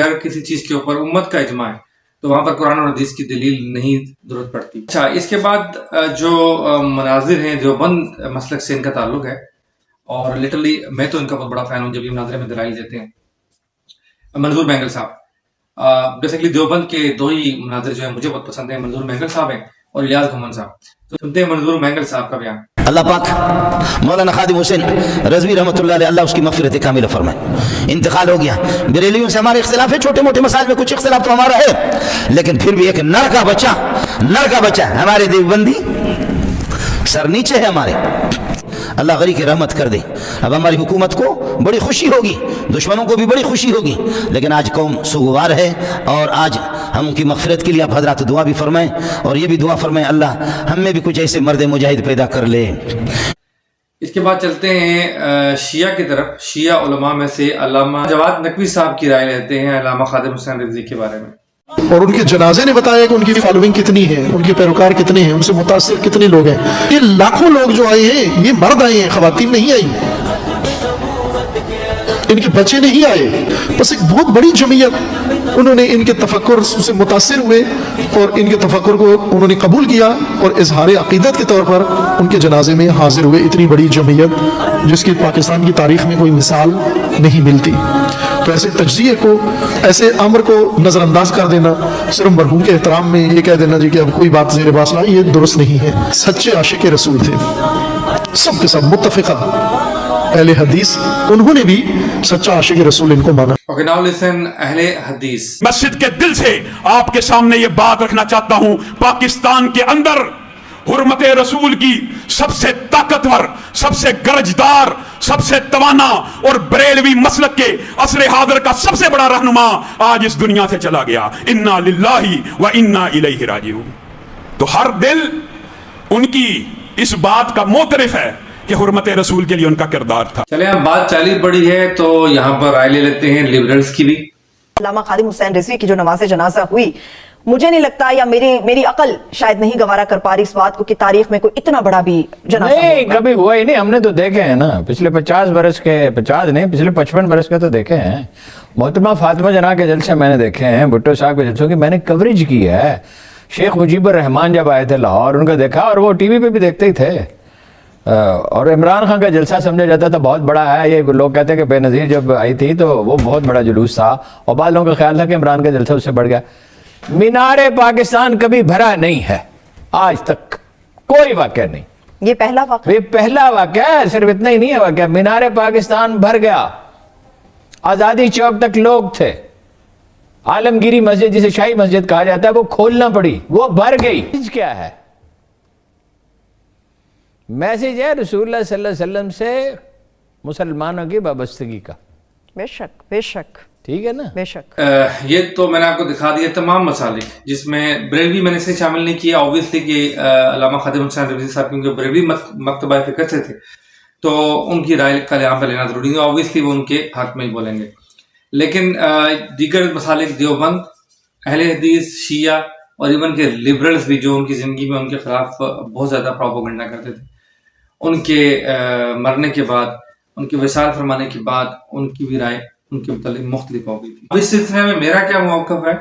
اگر کسی چیز کے اوپر امت کا اجماع ہے تو وہاں پر قرآن اور حدیث کی دلیل نہیں ضرورت پڑتی. اچھا، اس کے بعد جو مناظر ہیں دیوبند مسلک سے ان کا تعلق ہے، اور لٹرلی میں تو ان کا بہت بڑا فین ہوں جب یہ مناظرے میں دلائل دیتے ہیں. منظور مینگل صاحب، بیسیکلی دیوبند کے دو ہی مناظر جو ہیں مجھے بہت پسند ہیں، منظور مینگل صاحب ہیں اور الیاس گھمن صاحب. تو سنتے ہیں منظور مینگل صاحب کا بیان. اللہ پاک مولانا خادم حسین رضوی رحمۃ اللہ علیہ، اللہ اس کی مغفرت کاملہ فرمائے. انتقال ہو گیا. بریلیوں سے ہمارے اختلاف ہے، چھوٹے موٹے مسائل میں کچھ اختلاف تو ہمارا ہے، لیکن پھر بھی ایک نر کا بچہ ہمارے دیوبندی سر نیچے ہے ہمارے. اللہ غری کی رحمت کر دے. اب ہماری حکومت کو بڑی خوشی ہوگی، دشمنوں کو بھی بڑی خوشی ہوگی، لیکن آج قوم سوگوار ہے، اور آج ہم ان کی مغفرت کے لیے آپ حضرات دعا بھی فرمائیں، اور یہ بھی دعا فرمائیں اللہ ہم میں بھی کچھ ایسے مرد مجاہد پیدا کر لے. اس کے بعد چلتے ہیں شیعہ کی طرف. شیعہ علماء میں سے علامہ جواد نقوی صاحب کی رائے لیتے ہیں علامہ خادم حسین رضوی کے بارے میں. اور ان کے جنازے نے بتایا کہ ان کی فالوئنگ کتنی ہے، ان کے پیروکار کتنے ہیں، ان سے متاثر کتنے لوگ ہیں. یہ لاکھوں لوگ جو آئے ہیں یہ مرد آئے ہیں، خواتین نہیں آئی، ان کے بچے نہیں آئے. بس ایک بہت بڑی جمعیت انہوں نے ان کے تفکر سے متاثر ہوئے اور ان کے تفکر کو انہوں نے قبول کیا اور اظہار عقیدت کے طور پر ان کے جنازے میں حاضر ہوئے. اتنی بڑی جمعیت جس کی پاکستان کی تاریخ میں کوئی مثال نہیں ملتی. تو ایسے تجزیے کو، ایسے امر کو نظر انداز کر دینا، صرف مرحوم کے احترام میں یہ کہہ دینا جی کہ اب کوئی بات زیر باس نہ، یہ درست نہیں ہے. سچے عاشق رسول تھے، سب کے سب متفقہ اہل حدیث، انہوں نے بھی سچا عاشق رسول ان کو مانا. Okay, now listen, اہل حدیث. مسجد کے دل سے آپ کے سامنے یہ بات رکھنا چاہتا ہوں، پاکستان کے اندر حرمت رسول کی سب سے طاقتور، سب سے گرجدار، سب سے توانا اور بریلوی مسلک کے عصر حاضر کا سب سے بڑا رہنما آج اس دنیا سے چلا گیا. انا للہ و انا الیہ راجعون. تو ہر دل ان کی اس بات کا معترف ہے کہ حرمت رسول کے لیے ان کا کردار تھا. چلیں اب بات چالی پڑی ہے تو یہاں پر رائے لے لیتے ہیں لبرلز کی بھی. علامہ خادم حسین رضوی کی جو نماز جنازہ ہوئی، مجھے نہیں لگتا یا میری عقل شاید نہیں گوارا کر پا رہی اس بات کو کہ تاریخ میں کوئی اتنا بڑا بھی جنازہ نہیں کبھی ہوا ہی نہیں. ہم نے تو دیکھے ہیں نا، پچھلے 50 برس کے، 50 نہیں پچھلے 55 برس کے تو دیکھے ہیں. محترمہ فاطمہ جناح کے جلسے میں نے دیکھے ہیں، بھٹو صاحب کے جلسوں کی میں نے کوریج کی ہے. شیخ مجیب الرحمان جب آئے تھے لاہور، ان کا دیکھا، اور وہ ٹی وی پہ بھی دیکھتے ہی تھے. اور عمران خان کا جلسہ سمجھا جاتا تھا بہت بڑا ہے. یہ لوگ کہتے ہیں کہ بے نظیر جب آئی تھی تو وہ بہت بڑا جلوس تھا، اور بعض لوگوں کا خیال تھا کہ عمران کا جلسہ اس سے بڑھ گیا. مینار پاکستان کبھی بھرا نہیں ہے آج تک، کوئی واقعہ نہیں. یہ پہلا واقعہ، یہ پہلا واقعہ ہے. صرف اتنا ہی نہیں ہے واقعہ، مینار پاکستان بھر گیا. آزادی چوک تک لوگ تھے. عالمگیری مسجد جسے شاہی مسجد کہا جاتا ہے وہ کھولنا پڑی، وہ بھر گئی. کیا ہے میسج؟ ہے رسول اللہ صلی اللہ علیہ وسلم سے مسلمانوں کی وابستگی کا. بے شک بے شک، ٹھیک ہے نا، بے شک. یہ تو میں نے آپ کو دکھا دیا تمام مسالے، جس میں بریلوی میں نے اسے شامل نہیں کیا اوبویسلی کہ علامہ خادم حسین رضوی صاحب کیونکہ بریلوی مکتبہ فکر سے تھے تو ان کی رائے کا یہاں پہ لینا ضروری ہے. اوبویسلی وہ ان کے حق میں ہی بولیں گے، لیکن دیگر مسالک دیوبند، اہل حدیث، شیعہ اور ایون کے لبرلز بھی جو ان کی زندگی میں ان کے خلاف بہت زیادہ پروپیگنڈا کرتے تھے، ان کے مرنے کے بعد، ان کے وصال فرمانے کے بعد ان کی بھی رائے ان کے متعلق مختلف ہو گئی تھی. اب اس سلسلے میں میرا کیا موقف ہے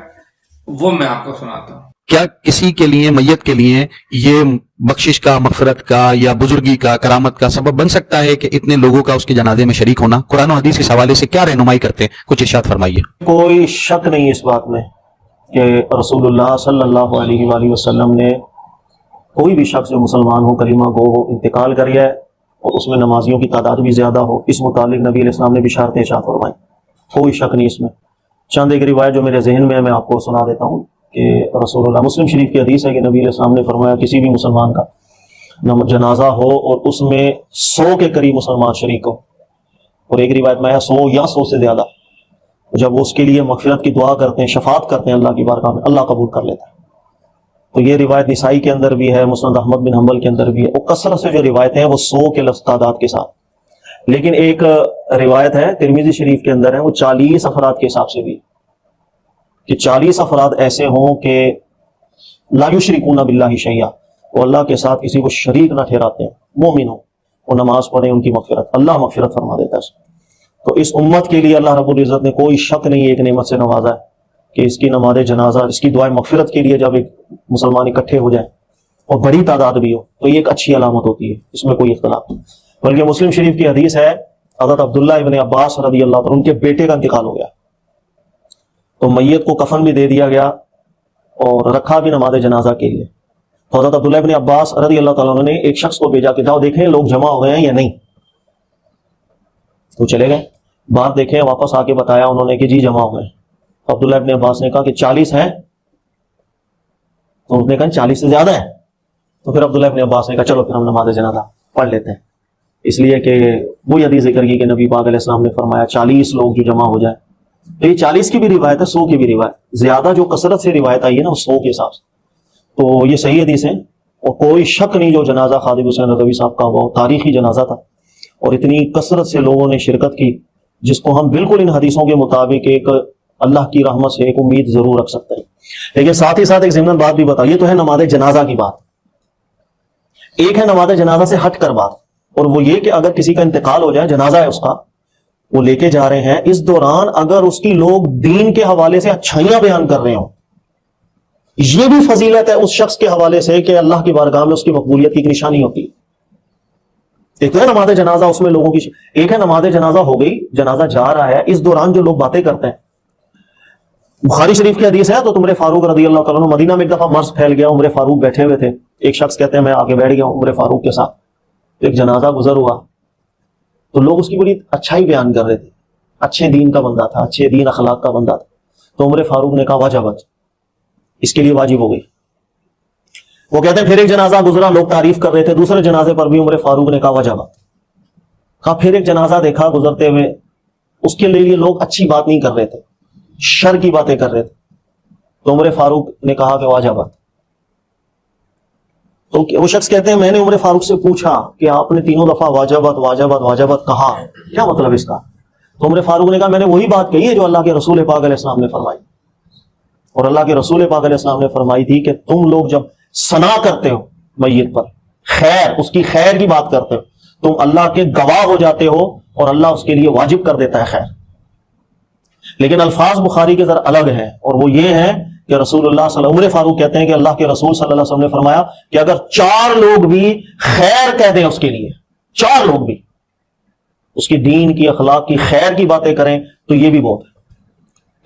وہ میں آپ کو سناتا ہوں. کیا کسی کے لیے، میت کے لیے، یہ بخشش کا، مغفرت کا یا بزرگی کا، کرامت کا سبب بن سکتا ہے کہ اتنے لوگوں کا اس کے جنازے میں شریک ہونا؟ قرآن و حدیث کے حوالے سے کیا رہنمائی کرتے ہیں؟ کچھ ارشاد فرمائیے. کوئی شک نہیں اس بات میں کہ رسول اللہ صلی اللہ علیہ وآلہ وسلم نے کوئی بھی شخص جو مسلمان ہو، کلمہ گو ہو، انتقال کر گیا ہے اور اس میں نمازیوں کی تعداد بھی زیادہ ہو، اس متعلق نبی علیہ السلام نے بشارتیں ارشاد فرمائی. کوئی شک نہیں اس میں. چند ایک روایت جو میرے ذہن میں ہے میں آپ کو سنا دیتا ہوں کہ رسول اللہ، مسلم شریف کی حدیث ہے کہ نبی علیہ السلام نے فرمایا کسی بھی مسلمان کا جنازہ ہو اور اس میں 100 کے قریب مسلمان شریک ہو، اور ایک روایت میں ہے 100 یا 100 سے زیادہ، جب وہ اس کے لیے مغفرت کی دعا کرتے ہیں، شفاعت کرتے ہیں اللہ کی بارگاہ میں، اللہ قبول کر لیتا ہے. تو یہ روایت نسائی کے اندر بھی ہے، مسند احمد بن حنبل کے اندر بھی ہے. وہ کثرت سے جو روایتیں ہیں وہ 100 کے لفظ تعداد کے ساتھ. لیکن ایک روایت ہے ترمذی شریف کے اندر ہے، وہ 40 افراد کے حساب سے بھی، کہ 40 افراد ایسے ہوں کہ لا یشرکون باللہ شیئا، وہ اللہ کے ساتھ کسی کو شریک نہ ٹھہراتے ہیں، مومن ہوں، وہ نماز پڑھیں، ان کی مغفرت، اللہ مغفرت فرما دیتا ہے. تو اس امت کے لیے اللہ رب ال عزت نے کوئی شک نہیں ایک نعمت سے نوازا ہے کہ اس کی نماز جنازہ، اس کی دعائیں مغفرت کے لیے جب ایک مسلمان اکٹھے ہو جائیں اور بڑی تعداد بھی ہو تو یہ ایک اچھی علامت ہوتی ہے، اس میں کوئی اختلاف نہیں۔ بلکہ مسلم شریف کی حدیث ہے، حضرت عبداللہ ابن عباس رضی اللہ عنہ، ان کے بیٹے کا انتقال ہو گیا تو میت کو کفن بھی دے دیا گیا اور رکھا بھی نماز جنازہ کے لیے۔ تو حضرت عبداللہ ابن عباس رضی اللہ تعالیٰ عنہ نے ایک شخص کو بھیجا کہ جاؤ دیکھیں لوگ جمع ہو گئے ہیں یا نہیں۔ تو چلے گئے، بات دیکھیں، واپس آ کے بتایا انہوں نے کہ جی جمع ہو گئے۔ تو عبداللہ ابن عباس نے کہا کہ 40 ہیں؟ تو اس نے کہا 40 سے زیادہ ہے۔ تو پھر عبداللہ ابن عباس نے کہا چلو پھر ہم نماز جنازہ پڑھ لیتے ہیں، اس لیے کہ وہی حدیث ذکر کی کہ نبی پاک علیہ السلام نے فرمایا 40 لوگ جو جمع ہو جائیں۔ تو یہ 40 کی بھی روایت ہے، 100 کی بھی روایت، زیادہ جو کثرت سے روایت آئی ہے نا وہ 100 کے حساب سے، تو یہ صحیح حدیث ہے اور کوئی شک نہیں جو جنازہ خادم حسین ندوی صاحب کا ہوا، تاریخی جنازہ تھا اور اتنی کثرت سے لوگوں نے شرکت کی، جس کو ہم بالکل ان حدیثوں کے مطابق ایک اللہ کی رحمت سے ایک امید ضرور رکھ سکتے ہیں۔ لیکن ساتھ ہی ساتھ ایک ضمن بات بھی بتا، یہ تو ہے نماز جنازہ کی بات، ایک ہے نماز جنازہ سے ہٹ کر بات، اور وہ یہ کہ اگر کسی کا انتقال ہو جائے، جنازہ ہے اس کا، وہ لے کے جا رہے ہیں، اس دوران اگر اس کی لوگ دین کے حوالے سے اچھائیاں بیان کر رہے ہوں، یہ بھی فضیلت ہے اس شخص کے حوالے سے کہ اللہ کی بارگاہ میں اس کی مقبولیت کی ایک نشانی ہوتی ہے۔ ایک ہے نماز جنازہ، اس میں لوگوں کی ایک ہے نماز جنازہ ہو گئی، جنازہ جا رہا ہے، اس دوران جو لوگ باتیں کرتے ہیں، بخاری شریف کی حدیث ہے تو عمر فاروق رضی اللہ تعالیٰ عنہ، مدینہ میں ایک دفعہ مرض پھیل گیا، عمر فاروق بیٹھے ہوئے تھے، ایک شخص کہتے ہیں میں آگے بیٹھ گیا عمر فاروق کے ساتھ، ایک جنازہ گزر ہوا تو لوگ اس کی بڑی اچھائی بیان کر رہے تھے، اچھے دین کا بندہ تھا، اچھے دین اخلاق کا بندہ تھا، تو عمر فاروق نے کہا واجبت، اس کے لیے واجب ہو گئی۔ وہ کہتے ہیں پھر ایک جنازہ گزرا، لوگ تعریف کر رہے تھے، دوسرے جنازے پر بھی عمر فاروق نے کہا واجبت۔ کہا پھر ایک جنازہ دیکھا گزرتے ہوئے، اس کے لیے لوگ اچھی بات نہیں کر رہے تھے، شر کی باتیں کر رہے تھے، تو عمر فاروق نے کہا کہ واجبت۔ تو وہ شخص کہتے ہیں میں نے عمر فاروق سے پوچھا کہ آپ نے تینوں دفعہ واجبت واجبت واجبت کہا، کیا مطلب اس کا؟ تو عمر فاروق نے کہا میں نے وہی بات کہی ہے جو اللہ کے رسول پاک علیہ السلام نے فرمائی، اور اللہ کے رسول پاک علیہ السلام نے فرمائی تھی کہ تم لوگ جب ثنا کرتے ہو میت پر، خیر، اس کی خیر کی بات کرتے ہو، تم اللہ کے گواہ ہو جاتے ہو اور اللہ اس کے لیے واجب کر دیتا ہے خیر۔ لیکن الفاظ بخاری کے ذرا الگ ہیں، اور وہ یہ ہے کہ رسول اللہ صلی اللہ عمر فاروق کہتے ہیں کہ اللہ کے رسول صلی اللہ علیہ وسلم نے فرمایا کہ اگر 4 لوگ بھی خیر کہہ دیں اس کے لیے، 4 لوگ بھی اس کی دین کی اخلاق کی خیر کی باتیں کریں تو یہ بھی بہت ہے۔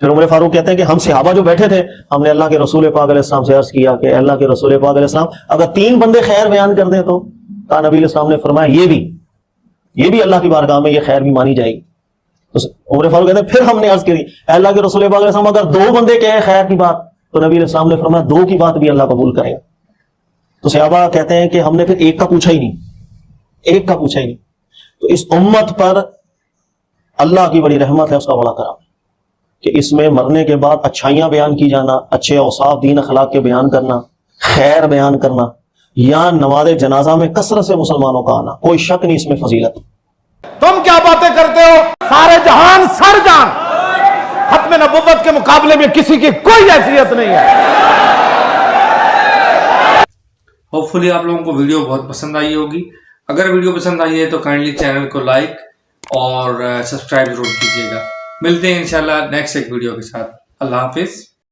پھر عمر فاروق کہتے ہیں کہ ہم صحابہ جو بیٹھے تھے، ہم نے اللہ کے رسول پاک علیہ السلام سے عرض کیا کہ اللہ کے رسول پاک علیہ السلام اگر 3 بندے خیر بیان کر دیں تو کہا نبی علیہ السلام نے فرمایا یہ بھی اللہ کی بارگاہ میں یہ خیر بھی مانی جائے گی۔ تو عمر فاروق کہتے ہیں پھر ہم نے عرض کی اللہ کے رسول پاک علیہ السلام اگر 2 بندے کہیں خیر کی بات تو نبی علیہ السلام نے فرمایا 2 کی بات بھی اللہ قبول کرے گا۔ تو صحابہ کہتے ہیں کہ ہم نے پھر ایک کا پوچھا ہی نہیں، تو اس امت پر اللہ کی بڑی رحمت ہے، اس کا بڑا کرم کہ اس میں مرنے کے بعد اچھائیاں بیان کی جانا، اچھے اوصاف دین اخلاق کے بیان کرنا، خیر بیان کرنا، یا نماز جنازہ میں کثرت سے مسلمانوں کا آنا، کوئی شک نہیں اس میں فضیلت۔ تم کیا باتیں کرتے ہو؟ سارے جہان سر جان، ختم نبوت کے مقابلے میں کسی کی کوئی حیثیت نہیں ہے۔ ہوپ فلی آپ لوگوں کو ویڈیو بہت پسند آئی ہوگی۔ اگر ویڈیو پسند آئی ہے تو کائنڈلی چینل کو لائک اور سبسکرائب ضرور کیجیے گا۔ ملتے ہیں انشاءاللہ نیکسٹ ایک ویڈیو کے ساتھ۔ اللہ حافظ۔